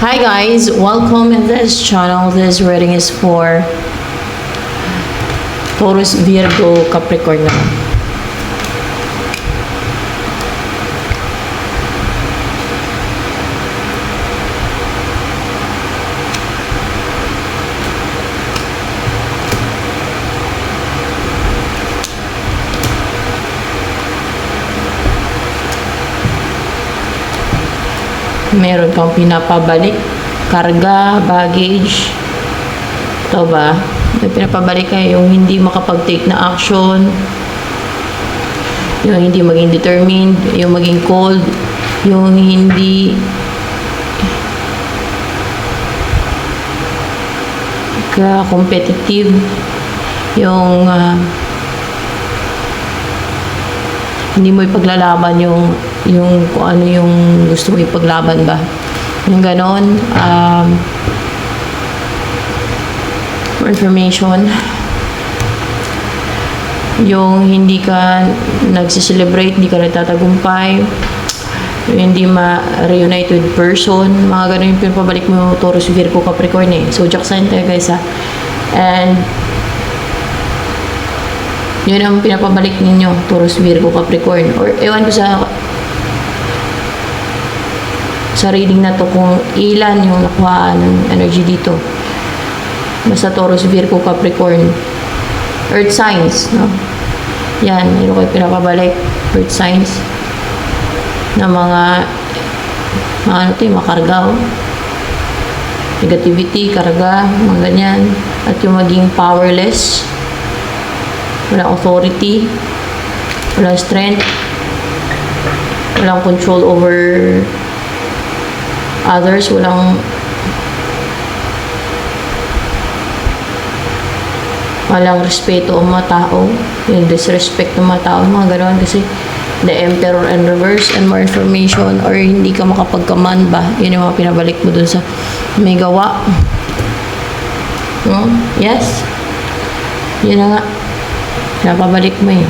Hi guys, welcome in this channel. This reading is for Taurus, Virgo, Capricorn naman. Meron kang pinapabalik, karga, baggage. Ito ba? May pinapabalik kayo yung hindi makapag-take na action, yung hindi maging determined, yung maging cold, yung hindi competitive, yung hindi mo ipaglalaban yung kung ano yung gusto mo ipaglaban ba. Yung ganon. For information, yung hindi ka nagsiselebrate, hindi ka nagtatagumpay, yung hindi ma-reunite with person, mga ganon yung pinapabalik mo Taurus, Virgo, Capricorn eh. So, Zodiac sign tayo guys ha. And yun ang pinapabalik ninyo, Taurus, Virgo, Capricorn. Or ewan ko sa reading na to kung ilan yung nakuha ng energy dito. Basta Taurus, Virgo, Capricorn. Earth signs, no? Yan, meron kayo pinapabalik. Earth signs na mga ano to, yung makarga, oh. Negativity, karga, mga ganyan. At yung maging powerless, walang authority, walang strength, walang control over others, walang respeto ang mga tao, yung disrespect ng mga tao, mga ganoon. Kasi the Emperor and reverse. And more information, or hindi ka makapagkaman ba, yun yung mga pinabalik mo dun sa may gawa, no? Yes, yun na nga, napabalik mo eh.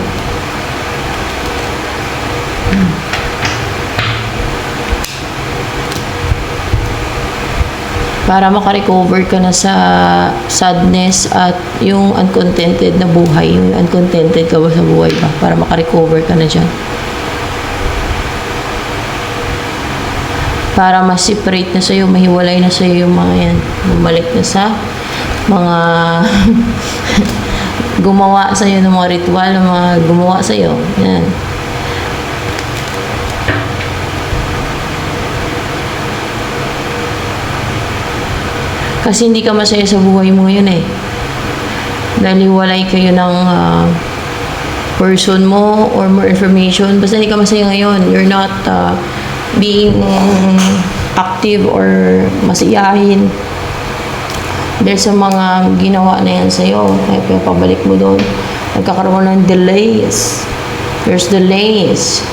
Para makarecover ka na sa sadness at yung uncontented na buhay. Yung uncontented ka ba sa buhay ba? Para makarecover ka na dyan. Para ma-separate na sa'yo, mahiwalay na sa'yo yung mga yan. Bumalik na sa mga gumawa sa'yo ng mga ritual, ng mga gumawa sa'yo. Yan. Kasi hindi ka masaya sa buhay mo ngayon eh. Dahil hiwalay kayo ng person mo or more information. Basta hindi ka masaya ngayon. You're not being active or masiyahin. There's sa mga ginawa na yan sa'yo. Kaya pabalik mo doon. Nagkakaroon ng delays. There's delays.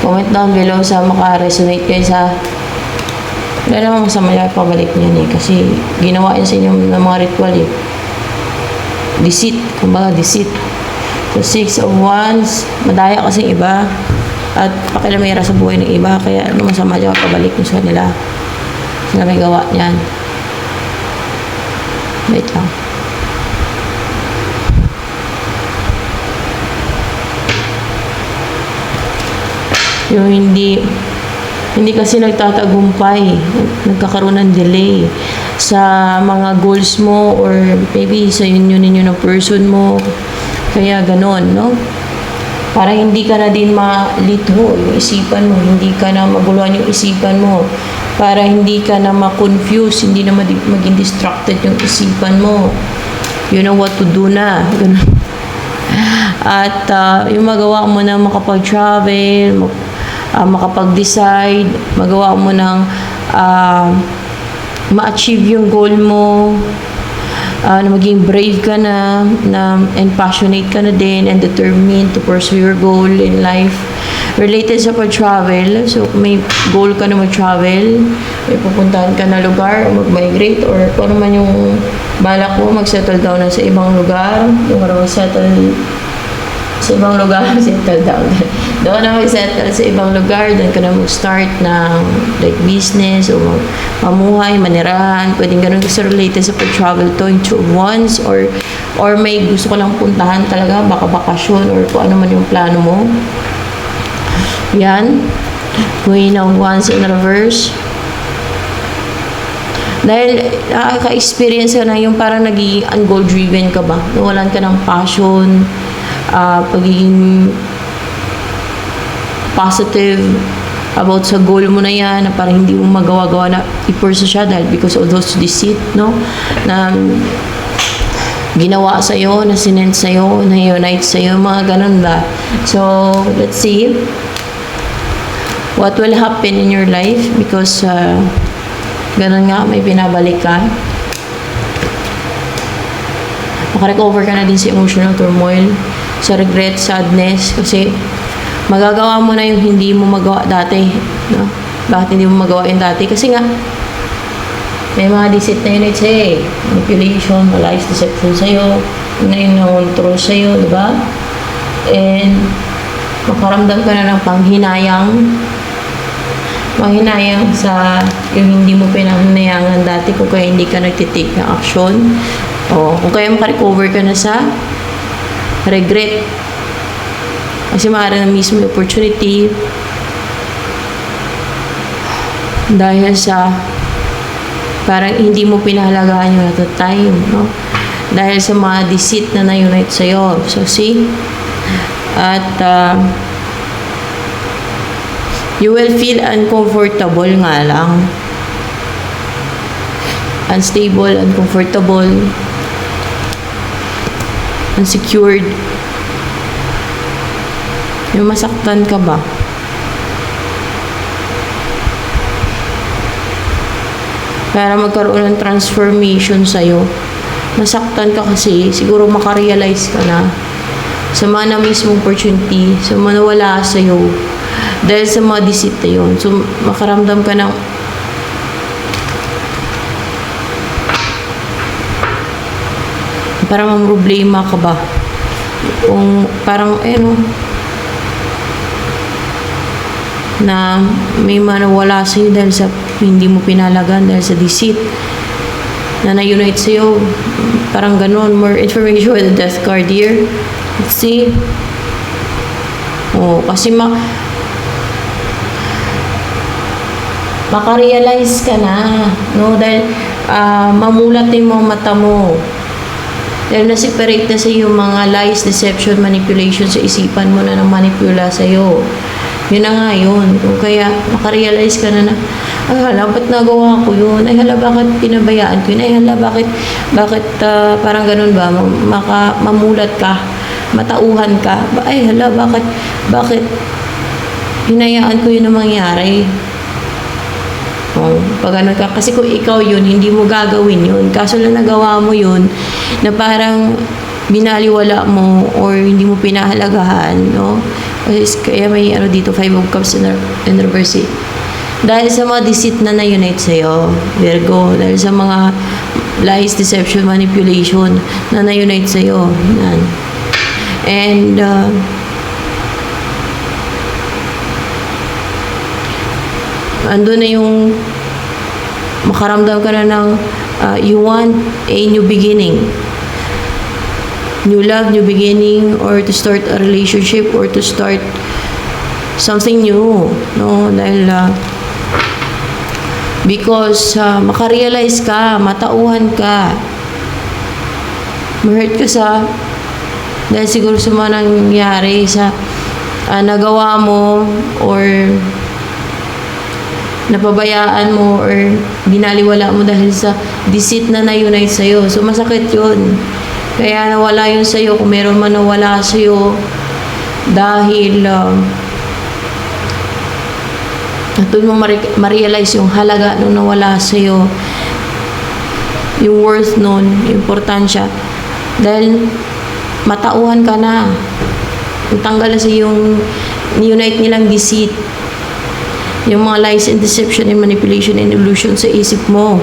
Comment down below sa maka-resonate kayo sa wala namang masama yung pabalik niyan eh. Kasi ginawa yan sa inyo ng mga ritual eh. Deceit. Kumbaga deceit. So, 6 of Wands. Madaya kasi iba. At pakilamera sa buhay ng iba. Kaya ano masama dyan pabalik nyo sa kanila. Sila may gawa niyan. Wait lang. Yung hindi kasi nagtatagumpay, nagkakaroon ng delay sa mga goals mo or maybe sa ninyo ng person mo. Kaya ganon, no? Para hindi ka na din malito yung isipan mo, hindi ka na maguluhan yung isipan mo, para hindi ka na ma-confuse, hindi na maging distracted yung isipan mo. You know what to do na. Ganon. At yung magawa mo na makapag-travel, makapag-decide, magawa mo ng ma-achieve yung goal mo, na maging brave ka na and passionate ka na din and determined to pursue your goal in life. Related sa pag-travel, so kung may goal ka na mag-travel, may pupuntahan ka na lugar, mag-migrate, or kung ano man yung balak mo, mag-settle down na sa ibang lugar, yung mag-settle sa ibang lugar, settle down. Doon na mag-settle sa ibang lugar, doon ka na mag-start ng like business o mamuhay, manirahan. Pwedeng ganun gusto related sa pag-travel to in two once or may gusto ko lang puntahan talaga, baka bakasyon or kung ano man yung plano mo. Yan. Going na once in reverse. Dahil nakaka-experience ka na yung parang nagiging ungoal-driven ka ba? Nawalan ka ng passion, pagiging positive about sa goal mo na yan, na parang hindi mo magawa-gawa na i-pursue siya dahil because of those deceit, no? Na ginawa sa'yo, na sinend sa'yo, na unite sa'yo, mga ganun ba? So, let's see what will happen in your life because ganun nga, may binabalik ka. Makarecover ka na din sa emotional turmoil, sa regret, sadness, kasi magagawa mo na yung hindi mo magawa dati, no? Bakit hindi mo magawa yung dati? Kasi nga, may mga deceit na yun sa'yo, manipulation, lies, deception sa'yo, yun na yung nangontrol sa'yo, di ba? And, makaramdam ka na ng panghinayang sa yung hindi mo pinahinayangan dati kung kaya hindi ka nagtitake ng action, o kung kaya makarecover ka na sa regret. Kasi maaari na mismo yung opportunity dahil sa parang hindi mo pinahalagahan yung at the time, no? Dahil sa mga deceit na na-unite sa'yo. So, see? At you will feel uncomfortable nga lang. Unstable, uncomfortable, unsecured. Yung masaktan ka ba? Para magkaroon ng transformation sa'yo. Nasaktan ka kasi, siguro makarealize ka na sa mga na mismong opportunity, sa mga nawala sa'yo, dahil sa mga deceit na yun. So, makaramdam ka ng parang ang problema ka ba? Kung parang, na may manawala sa'yo dahil sa hindi mo pinalagan, dahil sa deceit na na-unite sa'yo. Parang ganun. More information with the death card here. Let's see. Kasi makarealize ka na, no? Dahil mamulat yung mga mata mo. Dahil na-separate na sa'yo yung mga lies, deception, manipulation sa isipan mo na manipula sa'yo. Yun na nga yun. Kung kaya makarealize ka na ay hala, ba't nagawa ko yun? Ay hala, bakit pinabayaan ko yun? Ay hala, bakit parang ganun ba? Mamulat ka, matauhan ka. Ay hala, bakit hinayaan ko yun na mangyari? Pag ano ka, kasi kung ikaw yun, hindi mo gagawin yun. Kaso lang nagawa mo yun, na parang binaliwala mo or hindi mo pinahalagahan, no? Kaya may dito, 5 of Cups in reverse. Dahil sa mga deceit na na-unite sa'yo, Virgo, dahil sa mga lies, deception, manipulation na na-unite sa'yo, yan. And, andun na yung makaramdam ka na ng you want a new beginning. New love, new beginning, or to start a relationship, or to start something new, no? Dahil because makarealize ka, matauhan ka, ma-hurt ka dahil siguro sa mga nangyari sa nagawa mo or napabayaan mo or binaliwala mo dahil sa deceit na na-unite sa'yo. So masakit yun. Kaya nawala yun sa'yo, kung meron man nawala sa'yo dahil doon mo ma-realize yung halaga nung nawala sa'yo, yung worth nun, yung importansya. Dahil matauhan ka na. Tanggal na sa yung unite nilang deceit. Yung mga lies and deception and manipulation and illusion sa isip mo.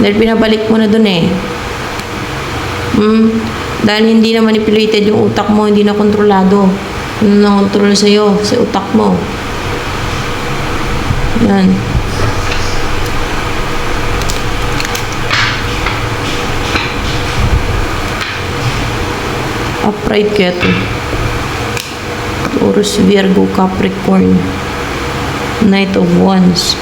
Dahil pinabalik mo na dun Dahil hindi na manipulated yung utak mo, hindi na kontrolado. Ano na kontrol sa'yo, sa utak mo. Yan. Upright kaya to. Taurus, Virgo, Capricorn. Knight of Wands.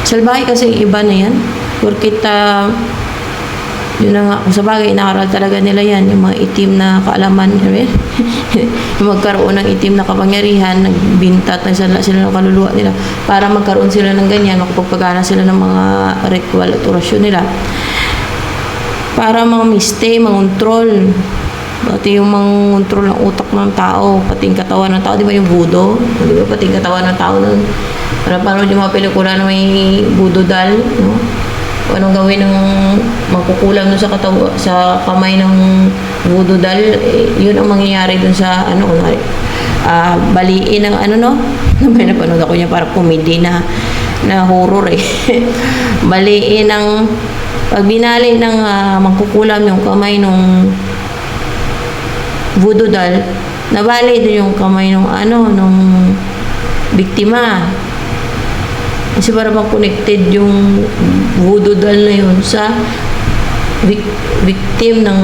Salbahe kasi iba na yan. Porkit, yun na nga, kung sa bagay, inaaral talaga nila yan, yung mga itim na kaalaman, yung magkaroon ng itim na kapangyarihan, nagbintat na sila ng kaluluwa nila, para magkaroon sila ng ganyan, makapagpagana sila ng mga ritual at orasyon nila. Para mga miste, mangontrol, pati yung mangontrol ng utak ng tao, pati yung katawan ng tao, di ba yung budo? Di ba pati yung katawan ng tao nun? Para parang yung mga pelikula na may budo dal, no? Kung anong gawin ng magkukulam dun sa kamay ng voodoo doll, yun ang mangyayari dun sa kunwari, baliin ng no? May napanood ako niya, parang comedy na horror baliin ng, pag binali ng magkukulam yung kamay ng voodoo doll, nabali dun yung kamay ng nung biktima. Kasi para bang connected yung voodoo doll na yun sa victim ng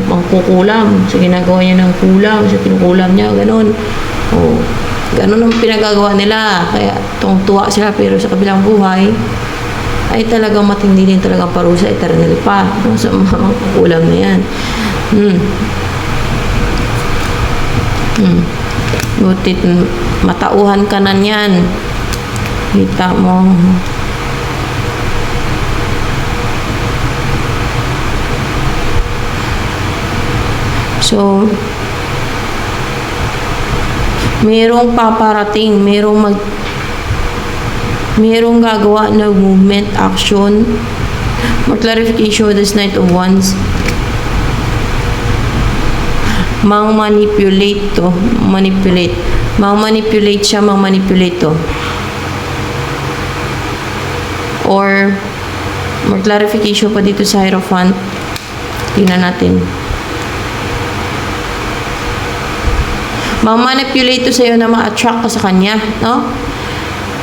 mangkukulam. So, ginagawa niya ng kulam. So, kinukulam niya. Ganon. Oh, ganon ang pinagagawa nila. Kaya tuwa sila. Pero sa kabilang buhay, ay talagang matindi din talagang parusa. Eternal pa. No? Sa mga mangkukulam na yan. Butit, matauhan ka na yan. Kita mo. So, merong paparating, merong gagawa na movement, action, more clarification of this Knight of Wands. Mang-manipulate to. Mang-manipulate siya, mang-manipulate to. Or more clarification pa dito sa Hierophant. Tingnan natin. Ma-manipulate to sa'yo na ma-attract ka sa kanya, no?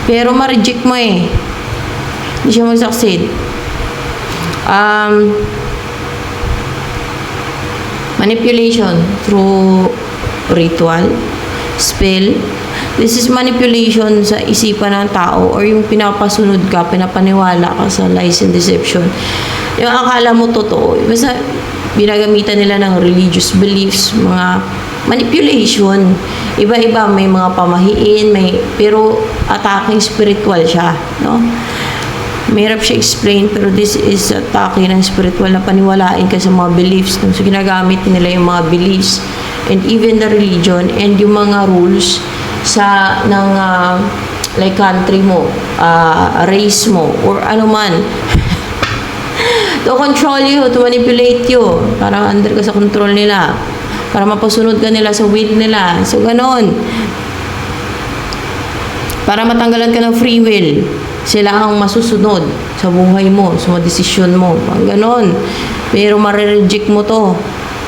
Pero ma-reject mo Hindi siya mag-succeed. Manipulation through ritual, spell. This is manipulation sa isipan ng tao or yung pinapasunod ka, pinapaniwala ka sa lies and deception. Yung akala mo totoo. Basta binagamitan nila ng religious beliefs, mga manipulation. Iba-iba, may mga pamahiin, pero attacking spiritual siya, no? Mahirap siya explain, pero this is attacking ng spiritual na paniwalain ka sa mga beliefs. No? So, ginagamit nila yung mga beliefs and even the religion and yung mga rules ng like country mo, race mo, or ano man. To control you, to manipulate you. Para under ka sa control nila. Para mapasunod ka nila sa will nila. So, ganon. Para matanggalan ka ng free will. Sila ang masusunod sa buhay mo, sa mga desisyon mo. Ganon. Pero marireject mo to.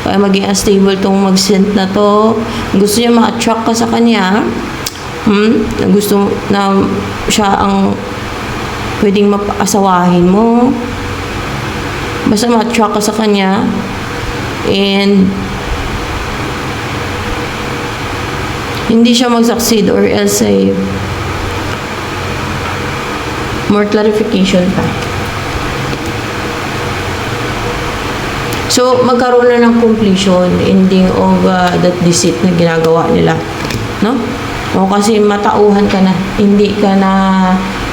Kaya maging unstable tong mag-send na to. Gusto niya ma-attract ka sa kanya. Gusto na siya ang pwedeng mapaasawahin mo. Basta ma-attract ka sa kanya. And hindi siya mag-succeed or else ay more clarification pa. So, magkaroon na ng completion, ending of that deceit na ginagawa nila. No? O kasi matauhan ka na. Hindi ka na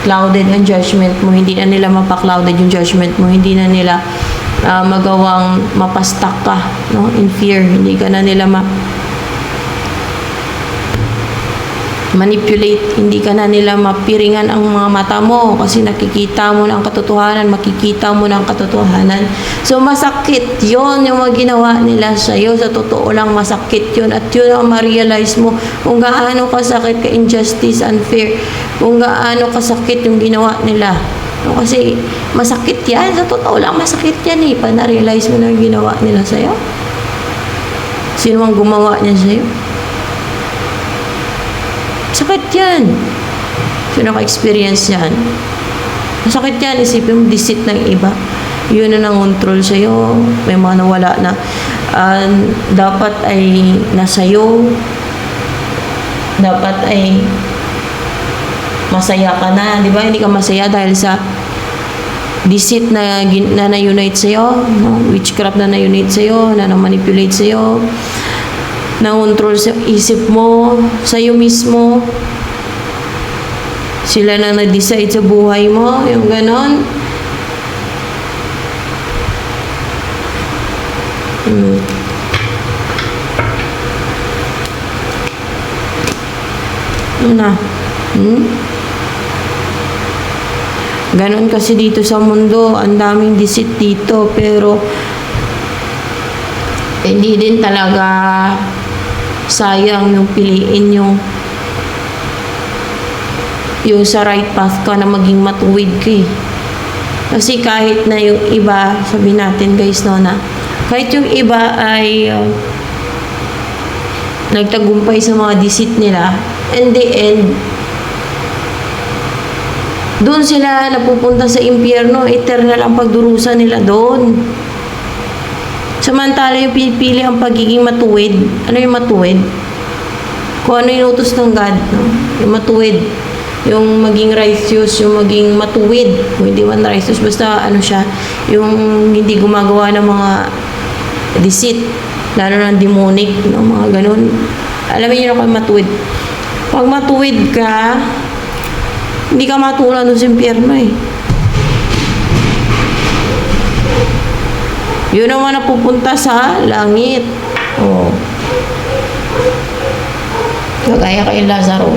clouded ang judgment mo. Hindi na nila mapa-clouded yung judgment mo. Hindi na nila magawang mapastak ka, no? In fear. Hindi ka na nila manipulate, hindi ka na nila mapiringan ang mga mata mo kasi nakikita mo na ang katotohanan, makikita mo na ang katotohanan. So, masakit yon yung mga ginawa nila sa'yo. Sa totoo lang, masakit yon at yun ang ma-realize mo kung gaano kasakit ka injustice, unfair, kung gaano kasakit yung ginawa nila. No, kasi masakit yan. Sa totoo lang, masakit yan eh. Pa na-realize mo na yung ginawa nila sa'yo. Sino ang gumawa niya sa'yo? Sakit yan. Sino ka-experience yan? Masakit yan. Isipin mo, deceit ng iba. Yun na nang-control sa'yo. May mga nawala na dapat ay nasa'yo. Dapat ay masaya ka na. Di ba? Hindi ka masaya dahil sa deceit na na-unite sa'yo. No? Witchcraft na na-unite sa'yo. Na na-manipulate sa'yo. Na-control sa isip mo. Sa'yo mismo. Sila na na-decide sa buhay mo. Yung ganon. Ano na? Ganon kasi dito sa mundo. Ang daming deceit dito. Pero hindi din talaga sayang yung piliin yung sa right path ka na maging matuwid ka eh. Kasi kahit na yung iba, sabi natin guys no na, kahit yung iba ay nagtagumpay sa mga deceit nila, in the end, doon sila napupunta sa impyerno, eternal ang pagdurusa nila doon. Samantala yung pinipili ang pagiging matuwid. Ano yung matuwid? Kung ano yung utos ng God, no? Yung matuwid. Yung maging righteous, yung maging matuwid. Kung hindi man righteous, basta ano siya, yung hindi gumagawa ng mga deceit, lalo ng demonic, no? Mga ganun. Alam niyo na kung matuwid. Pag matuwid ka, hindi ka matulan doon sa impyerno eh. Yun naman napupunta sa langit. Oh. Kagaya kay Lazaro.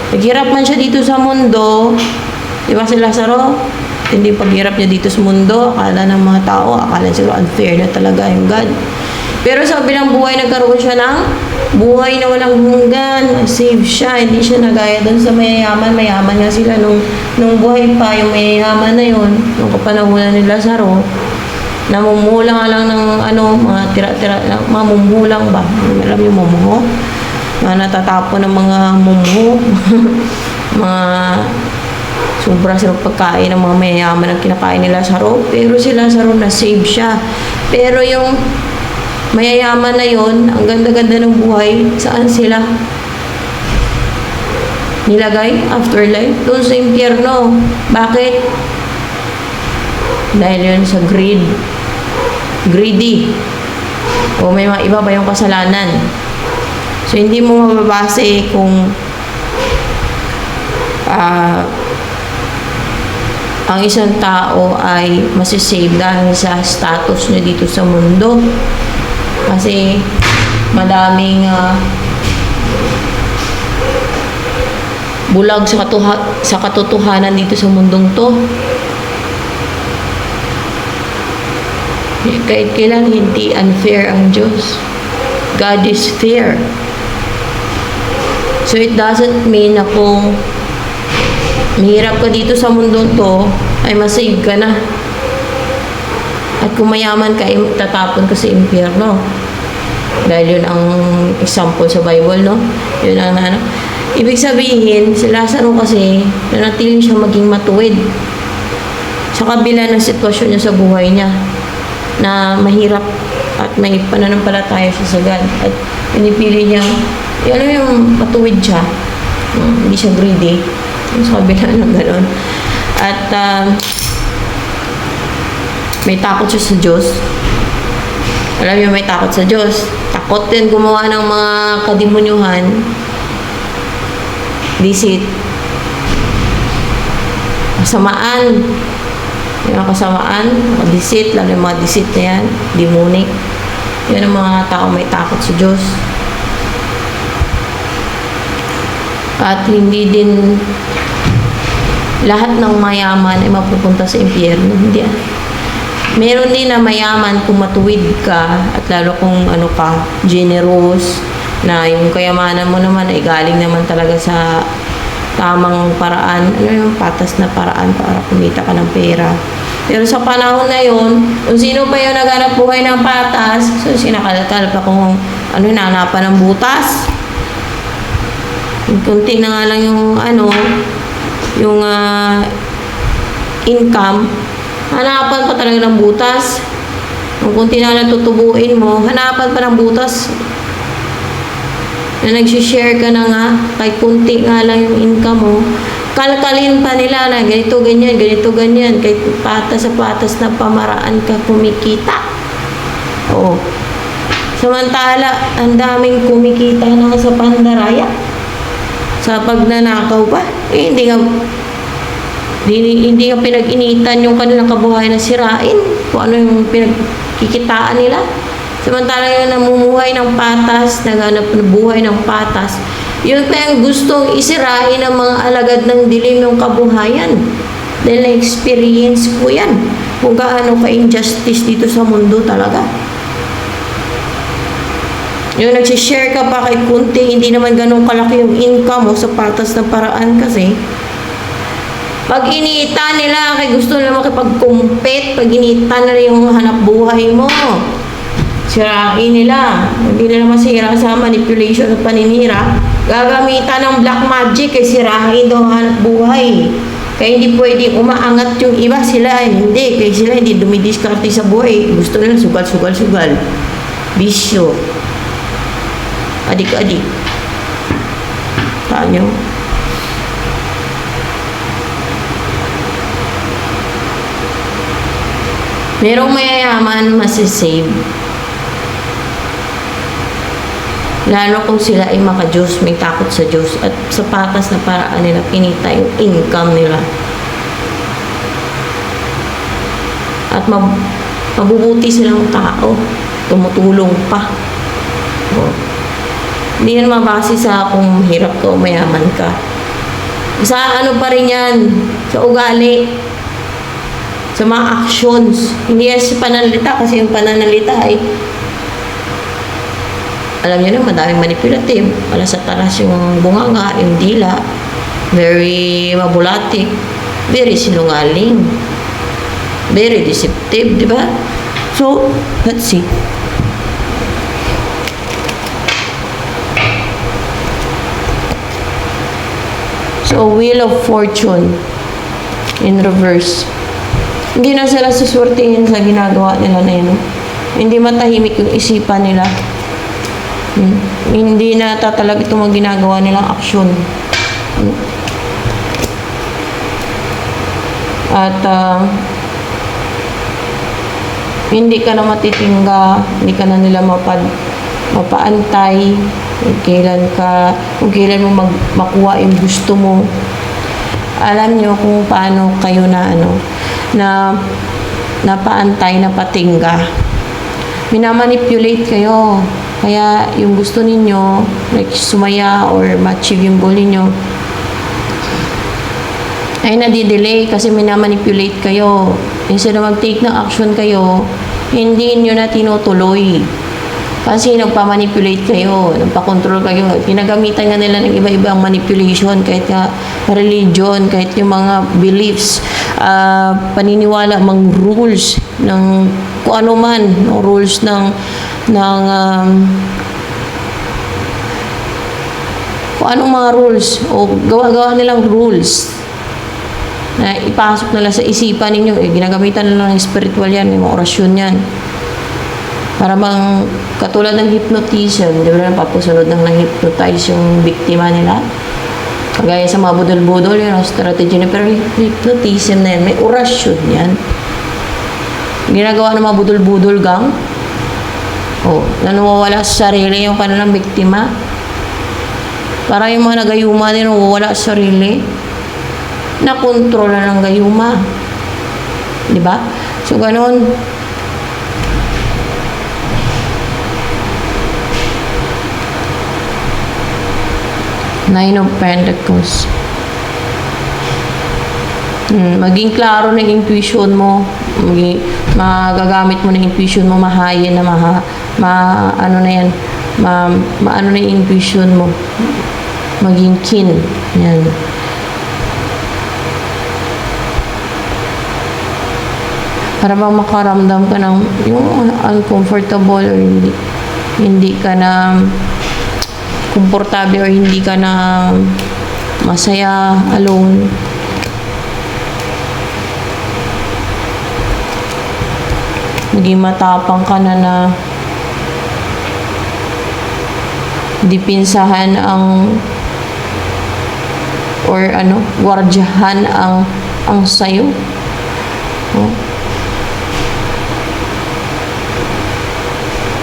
Naghirap man siya dito sa mundo. Di ba si Lazaro? Hindi paghirap niya dito sa mundo. Akala ng mga tao, akala siguro unfair na talaga yung God. Pero sa kabilang buhay, nagkaroon siya ng buhay na walang hanggan. Save siya. Hindi siya nagaya doon sa mayayaman. Mayaman nga sila nung buhay pa. Yung mayayaman na yun, nung kapanahunan ni Lazaro, namumulang lang ng mga tira-tira, mamumulang ba? Alam yung mumuho? Mga natatapon ng mga mumuho. Mga sobra sa pagkain ng mga mayayaman ang kinakain ni Lazaro. Pero si Lazaro na-save siya. Pero yung mayayaman na yon, ang ganda-ganda ng buhay, saan sila nilagay? Afterlife? Doon sa impyerno. Bakit? Dahil yun sa greedy. O may mga iba ba yung kasalanan? So, hindi mo mababase kung ang isang tao ay masisave dahil sa status niya dito sa mundo. Kasi madaming bulag sa katotohanan dito sa mundong to. Kahit kailan hindi unfair ang Diyos. God is fair. So it doesn't mean na kung mahirap ka dito sa mundong to, ay masave ka na. At kung mayaman ka, tatapon ka sa impyerno. Dahil yun ang example sa Bible, no? Yun ang ibig sabihin, si Lazaro kasi, nanatiling siya maging matuwid. Sa kabila ng sitwasyon niya sa buhay niya, na mahirap at may pananampalataya siya sa God. At pinipili niya, yung matuwid siya. Hindi siya greedy. Sa kabila ng gano'n. At may takot siya sa Diyos. Alam niyo, may takot sa Diyos. Takot din gumawa ng mga kademonyuhan. Deceit. Kasamaan. Yung kasamaan, deceit, lalo yung mga deceit na yan, demonic. Yan ang mga tao may takot sa Diyos. At hindi din lahat ng mayaman ay mapupunta sa impyerno. Hindi. Meron din na mayaman kung matuwid ka at lalo kung generous, na yung kayamanan mo naman ay galing naman talaga sa tamang paraan, ano yung patas na paraan para kumita ka ng pera. Pero sa panahon na yon, kung sino pa yung naghanap buhay ng patas, so sinakalap akong hinanapan ng butas. Kunti na nga lang yung yung income, hanapan pa talaga ng butas. Kung kunti na lang tutubuin mo, hanapan pa ng butas. Na nagsishare ka na nga, kahit kunti nga lang yung income mo, kalkalin pa nila na ganito, ganyan, kahit patas sa patas na pamaraan ka kumikita. Oo. Samantala, ang daming kumikita na sa pandaraya. Sa pagnanakaw pa, hindi nga pinag-initan yung kanilang kabuhayan na sirain kung ano yung pinagkikitaan nila. Samantala yung namumuhay ng patas, naghanap ng buhay ng patas, yun pa yung gustong isirain ng mga alagad ng dilim ng kabuhayan. Dahil na-experience ko yan, kung gaano ka-injustice dito sa mundo talaga. Yung nagsishare ka pa kay kunti, hindi naman ganun kalaki yung income mo sa patas na paraan kasi. Pag iniita nila, kay gusto nila makipag-compete, pag iniita nila yung hanap buhay mo, sirain nila. Hindi nila masira sa manipulation at paninira. Gagamitan ng black magic kay sirain daw hanap buhay. Kaya hindi pwedeng umaangat yung iba, sila hindi. Kaya sila hindi dumidiskarte sa buhay. Gusto nila sugal. Bisyo. Adik-adik. Paano? Merong mayayaman masisave. Lalo kung sila ay maka-Diyos, may takot sa Diyos, at sa patas na paraan nila kinita yung income nila. At mabubuti silang tao, tumutulong pa. O, hindi yan mabase sa kung hirap ka o mayaman ka. Sa pa rin yan, sa ugali, sa mga actions. Hindi yan sa pananalita, kasi yung pananalita ay alam niyo na, madaming manipulative. Wala sa talas yung bunganga, yung dila. Very mabulatik. Very sinungaling. Very deceptive, di ba? So, let's see. So, Wheel of Fortune in reverse. Hindi na sila suswertihin sa ginagawa nila na yun. Hindi matahimik yung isipan nila. Hindi na tatalag itong mga ginagawa nilang aksyon. At hindi ka na matitingga, hindi ka na nila mapaantay kung kailan mo makuha yung gusto mo. Alam nyo kung paano kayo na napaantay, napatingga. Minamanipulate kayo. Kaya yung gusto ninyo, like sumaya or ma-achieve yung goal ninyo, ay nadidelay kasi minamanipulate kayo. Instead na mag-take ng action kayo, hindi nyo na tinutuloy. Kasi nagpa-manipulate kayo, nagpa-control kayo. Pinagamitan nga nila ng iba-ibang manipulation, kahit nga religion, kahit yung mga beliefs, paniniwala, mga rules ng kung ano man, rules ng kung anong mga rules o gawa-gawa nilang rules na ipasok nila sa isipan ninyo, ginagamitan nila ng spiritual yan, yung mga orasyon yan, para bang katulad ng hypnotism, di ba, papusunod ng hypnotize yung biktima nila, kagaya sa mga budol-budol, yun ang strategy na, pero hypnotism na yan, may orasyon yan, ginagawa ng mga budol-budol gang. Na nawawala sa sarili yung kanilang biktima. Para yung mga nagayuma din nawawala sa sarili, nakontrol na ng gayuma. Diba? So, ganun. Nine of Pentacles. Maging klaro ng intuition mo. Magagamit mo ng intuition mo, mahayin na ano na yan, maano na yung intuition mo, maging keen yan. Para bang makaramdam ka ng yung uncomfortable or hindi ka na komportable or hindi ka na masaya alone. Maging matapang ka na dipinsahan ang or gwardyahan ang sayo.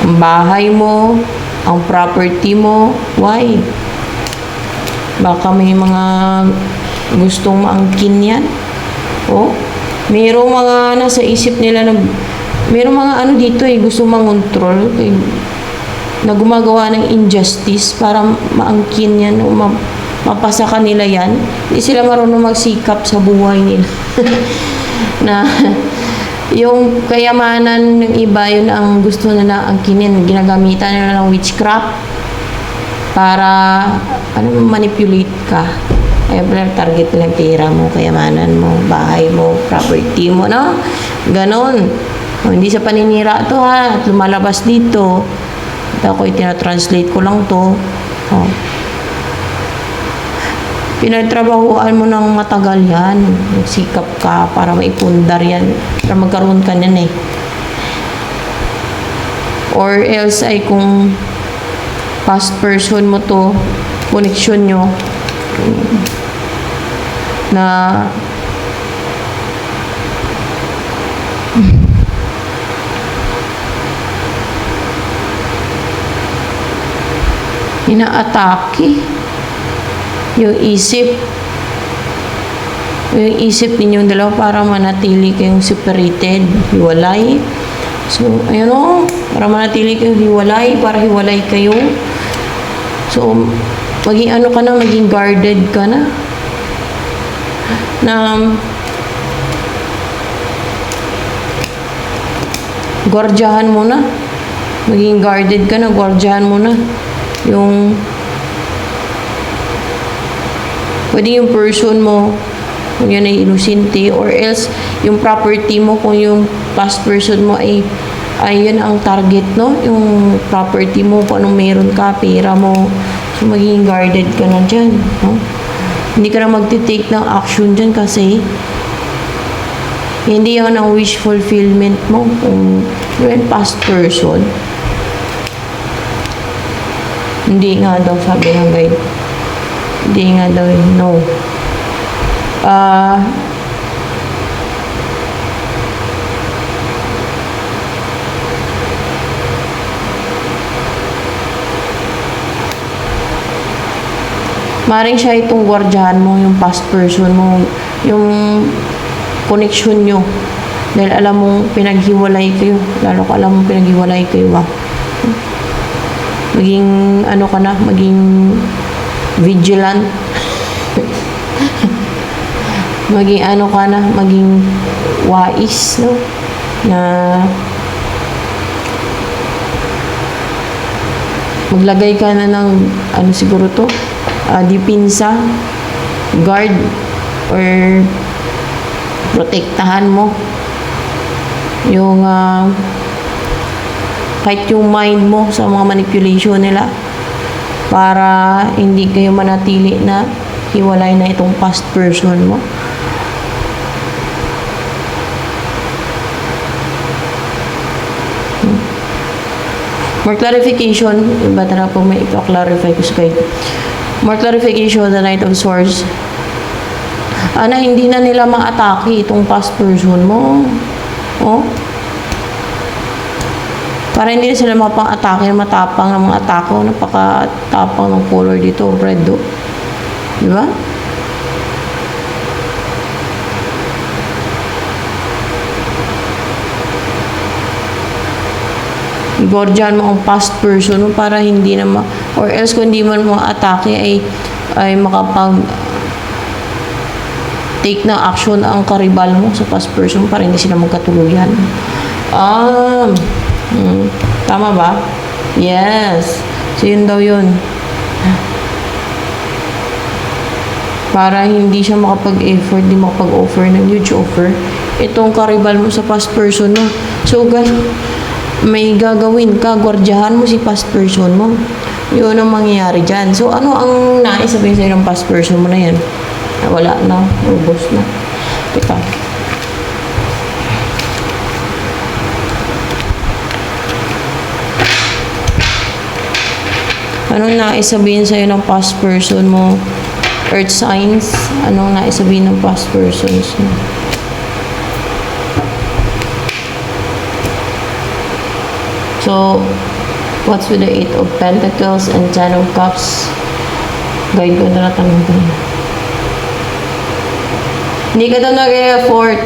Ang bahay mo, ang property mo, why? Baka may mga gustong maangkin yan. Mayroong mga nasa isip nila mayroong mga dito gusto mangontrol na gumagawa ng injustice para maangkin yan o mapasa kanila yan. Hindi sila marunong magsikap sa buhay nila. Na yung kayamanan ng iba, yun ang gusto nila angkinin. Ginagamitan nila ng witchcraft para manipulate ka. Ay, target nila pera mo, kayamanan mo, bahay mo, property mo, no? Ganon. Hindi sa paninira to ha, at lumalabas dito. At ako itinatranslate ko lang to. Pinagtrabahuan mo ng matagal yan. Nagsikap ka para maipundar yan. Para magkaroon ka yan Or else ay kung past person mo to, connection nyo, na inaatake yung isip ninyong dalawa para manatili kayong separated, hiwalay. So, ayun para manatili kayong hiwalay, para hiwalay kayo. So, maging maging guarded ka na gwardiyahan mo na. Maging guarded ka na, gwardiyahan mo na. Pwede yung person mo, kung yun ay inosente, or else yung property mo, kung yung past person mo ay yun ang target, no? Yung property mo, kung anong meron ka, pera mo. So, maging guarded ka na dyan, no? Hindi ka na magti-take ng action dyan kasi hindi yun ang wish fulfillment mo kung you're past person. Hindi nga daw, sabi ng guide. Hindi nga daw, no. Maring siya itong gwardiyahan mo, yung past person mo, yung connection nyo. Dahil alam mong pinaghiwalay kayo. Lalo ka alam mong pinaghiwalay kayo, maging ka na, maging vigilant. Maging ka na, maging wais, no? Na maglagay ka na ng siguro to, dipinsa, guard, or protektahan mo yung kahit yung mind mo sa mga manipulation nila para hindi kayo manatili na hiwalay na itong past person mo. More clarification, iba na po may ipaklarify ko sa kayo. More clarification, the Knight of Swords. Hindi na nila ma-atake itong past person mo. Para hindi na sila mapang-atake, matapang ng mga atako, napaka-tapang ng color dito, red do. Di ba? Gwardiyan mo ang past person mo para hindi na or else kung hindi man mo atake ay makapag take na action ang karibal mo sa past person para hindi sila magkatuluyan. Tama ba? Yes. So, yun daw yun. Para hindi siya makapag-effort, hindi makapag-offer ng huge offer. itong karibal mo sa past person mo. So, may gagawin ka, gwardiyahan mo si past person mo. Yun ang mangyayari dyan. So, ano ang nais sabihin sa'yo ng past person mo na yan? Wala na, ubos na. Teka. Anong nais sabihin sa'yo ng past person mo? Earth signs? Anong nais sabihin ng past persons mo? So, what's with the 8 of Pentacles and 10 of Cups? Guide ko na natanong ko. Hindi ka daw nag-e-effort.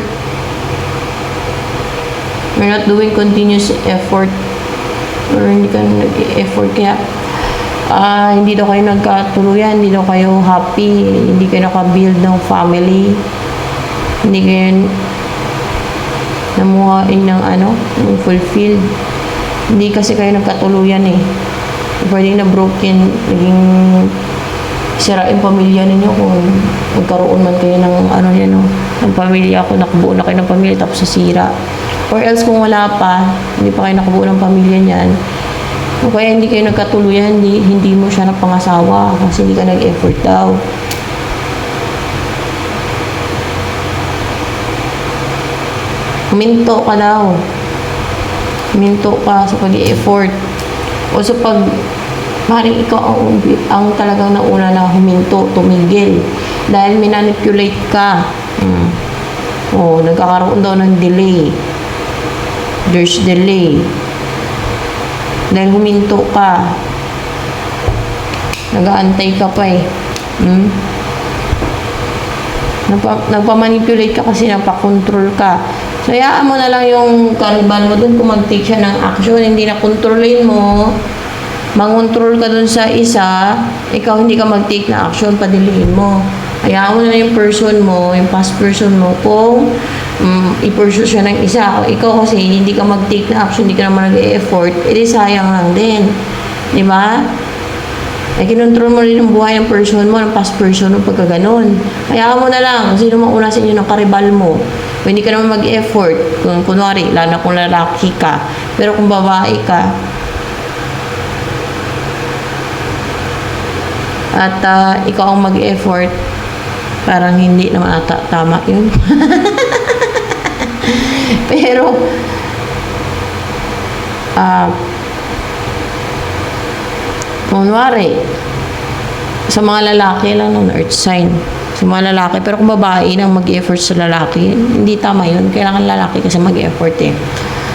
You're not doing continuous effort. Or hindi ka nag-e-effort. Kaya, hindi daw kayo nagkatuluyan. Hindi daw kayo happy. Hindi kayo nakabuild ng family. Hindi kayo namuhain ng ng fulfilled. Hindi kasi kayo nagkatuluyan eh. Pwedeng na broken, naging sira yung pamilya ninyo kung magkaroon man kayo ng ng pamilya, kung nakabuo na kayo ng pamilya tapos nasira. Or else kung wala pa, hindi pa kayo nakabuo ng pamilya niyan, o kaya hindi kayo nagkatuluyan, hindi mo siya napangasawa kasi hindi ka nag-effort daw. Huminto ka daw. Minto ka sa pag-i-effort o sa maaaring ikaw ang talagang nauna na huminto, tumigil dahil minanipulate ka. Nagkakaroon daw ng delay. There's delay dahil huminto ka, nag-aantay ka pa eh. Nagpa-manipulate ka kasi napakontrol ka. So, hayaan mo na lang yung karibal mo dun kung mag-take siya ng action. Hindi na kontrolin mo. Mang-control ka dun sa isa. Ikaw hindi ka mag-take na action, padiliin mo. Hayaan mo na lang yung person mo, yung past person mo. Kung i-pursue siya ng isa. Ikaw kasi hindi ka mag-take na action, hindi ka naman nag-e-effort, edi sayang lang din. Di ba? Kinontrol mo rin yung buhay ng person mo, ng past person mo pagka ganun. Hayaan mo na lang kung sino mauna sa inyo ng karibal mo. Kung hindi ka naman mag-effort, kung kunwari, lalo na kung lalaki ka, pero kung babae ka, at ikaw ang mag-effort, parang hindi naman ata tama yun. Pero, kunwari, sa mga lalaki lang ng earth sign, sa mga lalaki, pero kung babae nang mag-effort sa lalaki, hindi tama yun. Kailangan lalaki kasi mag-effort eh.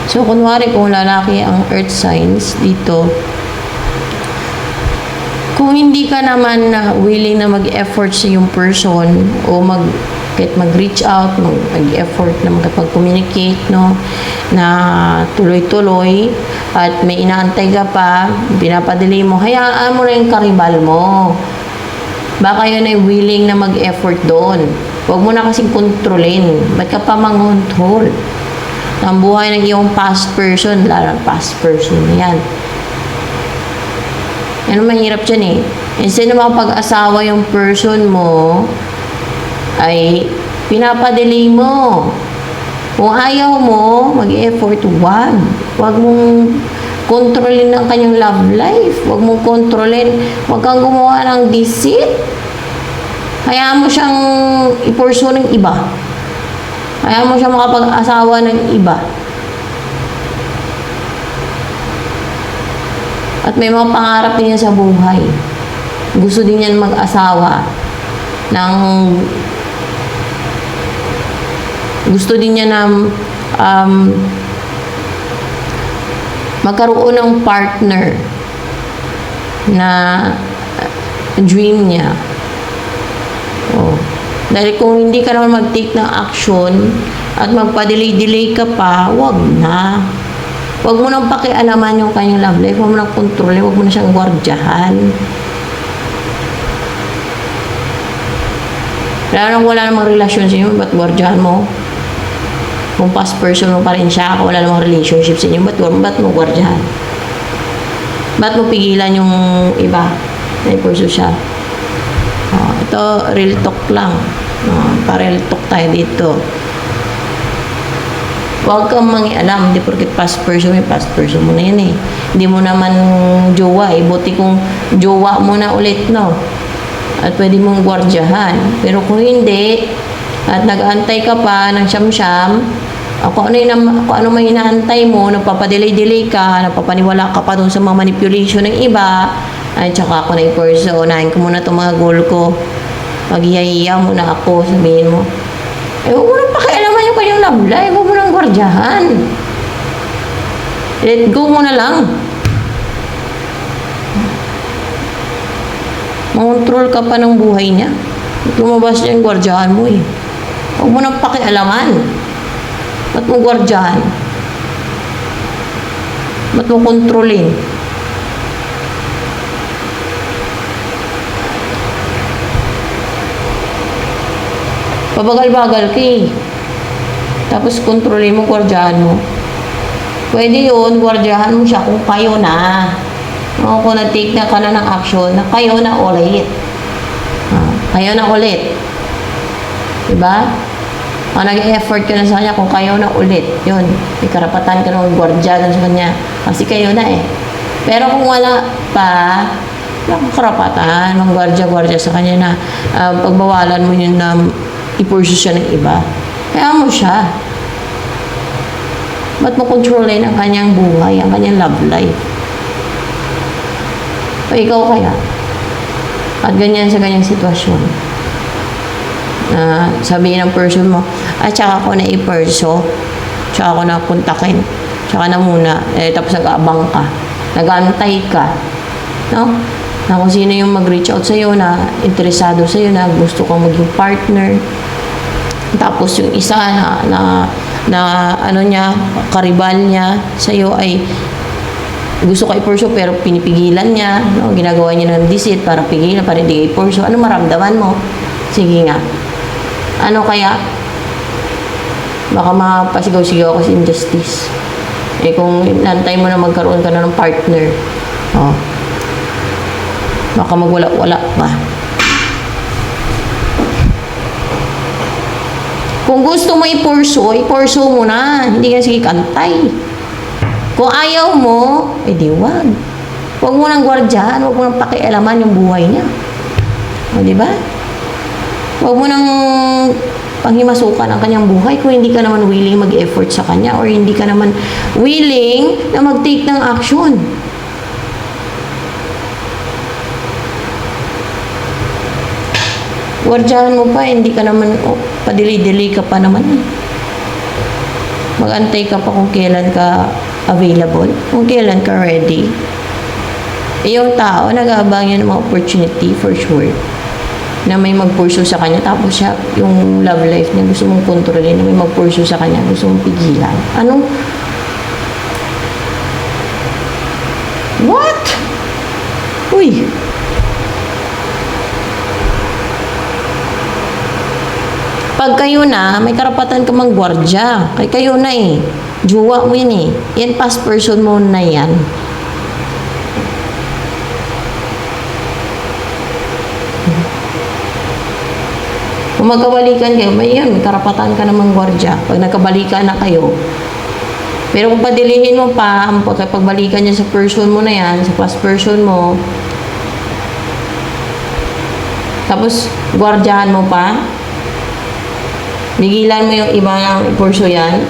So, kunwari, kung lalaki ang earth signs dito, kung hindi ka naman willing na mag-effort sa yung person o kahit mag-reach out, mag-effort na magkapag-communicate, no, na tuloy-tuloy at may inaantay ka pa, pinapadelay mo, hayaan mo na yung karibal mo. Baka yun ay willing na mag-effort doon. Huwag mo na kasing kontrolin. Ba't ka pa mang-control? Ang buhay ng iyong past person, lalo past person na yan. Yan ang mahirap dyan eh. Instead na makapag-asawa yung person mo, ay pinapadelay mo. Kung ayaw mo, mag-effort, wag. Wag mong kontrolin ang kanyang love life. Huwag mong kontrolin. Huwag kang gumawa ng deceit. Hayaan mo siyang ipursu ng iba. Hayaan mo siyang makapag-asawa ng iba. At may mga pangarap din niya sa buhay. Gusto din niya mag-asawa ng gusto din niya na magkaroon ng partner na dream niya. Dahil kung hindi ka naman mag-take ng action at magpa-delay-delay ka pa, wag na. Wag mo nang pakialaman yung kanyang love life. Wag mo nang kontrolin. Wag mo na siyang gwardyahan. Lalo nang wala namang relasyon sa inyo, ba't gwardyahan mo? Kung past person mo pa rin siya, wala namang relationship sa inyo, ba't mo gwardyahan? Ba't mo pigilan yung iba na i-pursue siya? Ito, real talk lang. Para real talk tayo dito. Huwag kang mangialam. Hindi porket past person mo na yan eh. Hindi mo naman jowa eh. Buti kung jowa mo na ulit, no? At pwede mong gwardyahan. Pero kung hindi, at nag-aantay ka pa ng siyam-siyam, kung ano man inaantay mo, nagpapadelay-delay ka, nagpapaniwala ka pa dun sa mga manipulation ng iba, ay tsaka ako na i-perso, unahin ko muna itong mga goal ko. Paghihiya mo na ako, sabihin mo, huwag mo nang pakialaman yung kanyang love life, huwag mo nang gwardyahan. Let go mo na lang. Makontrol ka pa ng buhay niya. Lumabas niya yung gwardyahan mo eh. Huwag mo nang pakialaman. Ba't mo gwardyahan? Ba't mo kontrolin? Pabagal-bagal ka eh. Tapos kontrolin mo, gwardyahan mo. Pwede yun, gwardyahan mo siya kung kayo na. Kung nag-take na ka na ng action, na kayo na ulit. Kayo na ulit. Diba? Nag-effort ka na sa kanya kung kayo na ulit. Yun, may karapatan ka ng gwardyahan sa kanya. Kasi kayo na eh. Pero kung wala pa, wala kang karapatan, mag-gwardya-gwardya sa kanya na pagbawalan mo yun na i-pursue siya ng iba. Kaya mo siya. Ba't mo kontrolin ang kanyang buhay, ang kanyang love life? O ikaw kaya? At ganyan sa ganyang sitwasyon. Sabihin ng person mo, tsaka ako na i-perso, tsaka ako na puntakin, tsaka na muna, tapos nag-aabang ka, nag-aantay ka, no? Na kung sino yung mag-reach out sa'yo, na interesado sa'yo, na gusto kang maging partner. Tapos yung isa na ano niya, karibal niya sa'yo ay gusto ka i-pursue pero pinipigilan niya, no? Ginagawa niya ng deceit para pigilan, para hindi i-pursue. Ano maramdaman mo? Sige nga. Ano kaya? Baka mapasigaw-sigaw kasi injustice. Kung nantay mo na magkaroon ka na ng partner, baka magwala-wala pa. Kung gusto mo i-pursue mo na. Hindi ka sige kantay. Kung ayaw mo, di wag. Huwag mo nang gwardyahan, huwag mo nang pakialaman yung buhay niya. O, diba? Huwag mo nang panghimasukan ang kanyang buhay kung hindi ka naman willing mag-effort sa kanya or hindi ka naman willing na mag-take ng action. Gwardyahan mo pa, hindi ka naman, padili-dili ka pa naman. Mag-antay ka pa kung kailan ka available, kung kailan ka ready. Yung tao, nag-aabang yan ng mga opportunity for sure, na may mag-pursue sa kanya, tapos siya, yung love life niya, gusto mong kontrolin, na may mag-pursue sa kanya, gusto mong pigilan. Ano? What? Uy! Pag kayo na, may karapatan ka mang-gwardya. Kaya kayo na eh. Jowa mo yan eh. Yan, past person mo na yan. Kung magkabalikan kayo, may karapatan ka namang gwardya. Pag nagkabalikan na kayo. Pero kung padilihin mo pa, ang pagpagbalikan niya sa person mo na yan, sa past person mo, tapos gwardyahan mo pa, bigilan mo yung iba ng pursue yan,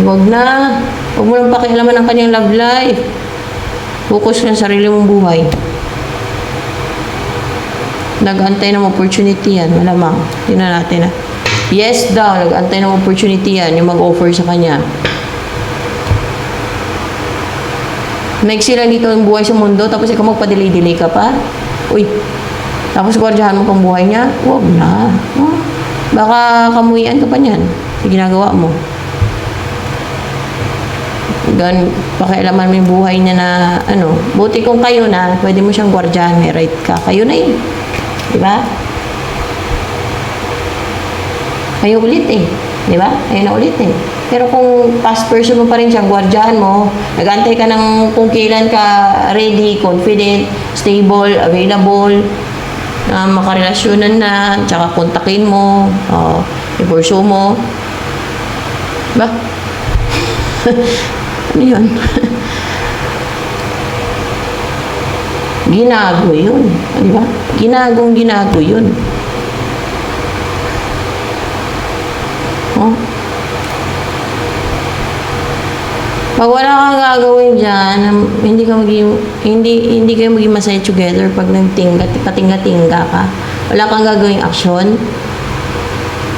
huwag na. Huwag mo nang pakialaman ang kanyang love life. Focus ka sa sarili mong buhay. Nag-antay ng opportunity yan, malamang. Tingnan natin yes daw, nag-antay ng opportunity yan, yung mag-offer sa kanya. Maiksi lang dito ang buhay sa mundo, tapos ikaw magpa-delay-delay ka pa. Uy, tapos gwardyahan mo pang buhay niya? Huwag na. Baka kamuhian ka pa niyan sa ginagawa mo. Doon, pakialaman mo yung buhay niya na, buti kung kayo na, pwede mo siyang gwardyahan, may right ka. Kayo na yun. Diba? Kayo ulit eh. Diba? Kayo na ulit eh. Pero kung past person mo pa rin siyang gwardyahan mo, nag-antay ka ng kung kailan ka ready, confident, stable, available, na makarelasyonan na, tsaka kontakin mo, i-pursue mo. Ba? Ano yun? Ginago yun. Di ba? Ginagong-ginago yun. Oh? Pag wala kang gagawin dyan, hindi kayo maging masaya together pag patinga-tinga ka. Wala kang gagawing aksyon.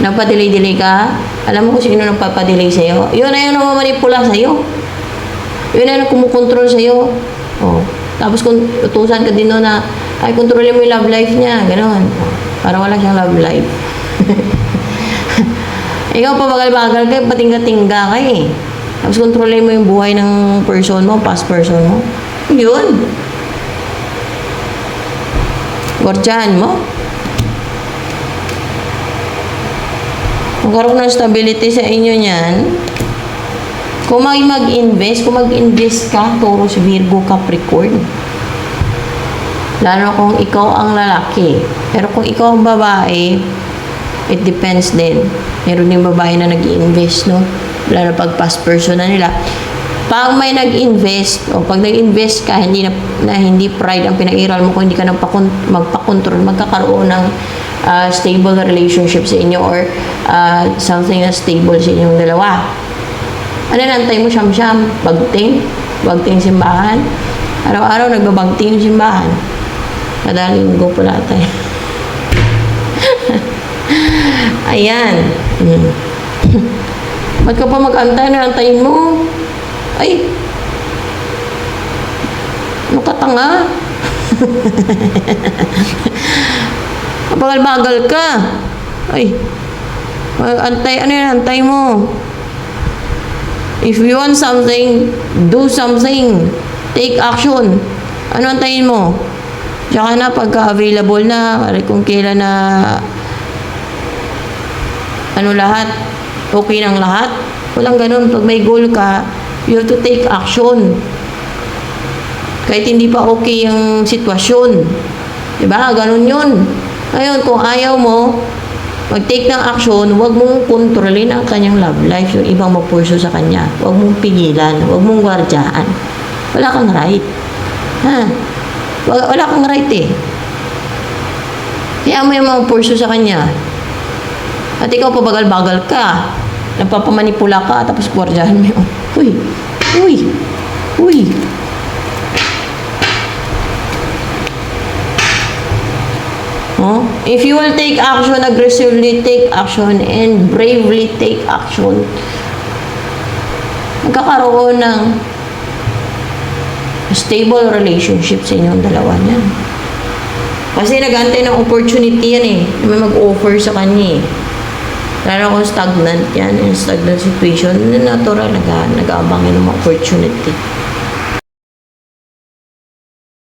Nagpa-delay-delay ka. Alam mo kung sino nagpapadelay sa'yo. Yun na yung namamanipula sa'yo. Yun na yung kumukontrol sa'yo. Oh. Tapos kung utusan ka din doon na, ay, kontrolin mo yung love life niya. Ganon. Oh. Para wala siyang love life. Ikaw pa bagal-bagal ka, patingga-tingga ka eh. Tapos kontrolin mo yung buhay ng person mo, past person mo. Yun. Gordyan mo. Magkaroon ng stability sa inyo niyan. Kung mag-invest ka, Taurus, Virgo, Capricorn. Lalo kung ikaw ang lalaki. Pero kung ikaw ang babae, it depends din. Meron din babae na nag-invest, no? Lalo pag past person na nila. Pag may nag-invest, o pag nag-invest ka, hindi pride ang pinag-iral mo, kung hindi ka magpakontrol, magkakaroon ng stable relationship sa inyo or something na stable sa inyong dalawa. Ano nantay mo, siyam-siyam? Bagting simbahan? Araw-araw nagbabagting yung simbahan. Madaling go pala tayo. Ayan. Ba't ka pa mag-antay na antayin mo? Ay! Ano ka tanga? Bagal-bagal ka. Ay! Ano yan? Antay mo. If you want something, do something. Take action. Ano antayin mo? Tsaka na pagka-available na, kung kailan na lahat, okay ng lahat. Walang ganun. Pag may goal ka, you have to take action. Kahit hindi pa okay yung sitwasyon. Diba? Ganun yun. Ngayon, kung ayaw mo, mag-take ng action, huwag mong kontrolin ang kanyang love life, yung ibang magpurso sa kanya. Huwag mong pigilan, huwag mong gwardyaan. Wala kang right. Ha? Wala kang right eh. Kaya mo yung mga purso sa kanya. At ikaw pabagal-bagal ka. Nagpapamanipula ka, tapos gwardyaan mo yung, Uy! Oh? If you will take action, aggressively take action, and bravely take action, magkakaroon ng stable relationship sa inyong dalawa niyan. Kasi nag-antay ng opportunity yan eh. May mag-offer sa kanya eh. Lalo kung stagnant yan, in stagnant situation, natural nag-aabang yun ng opportunity.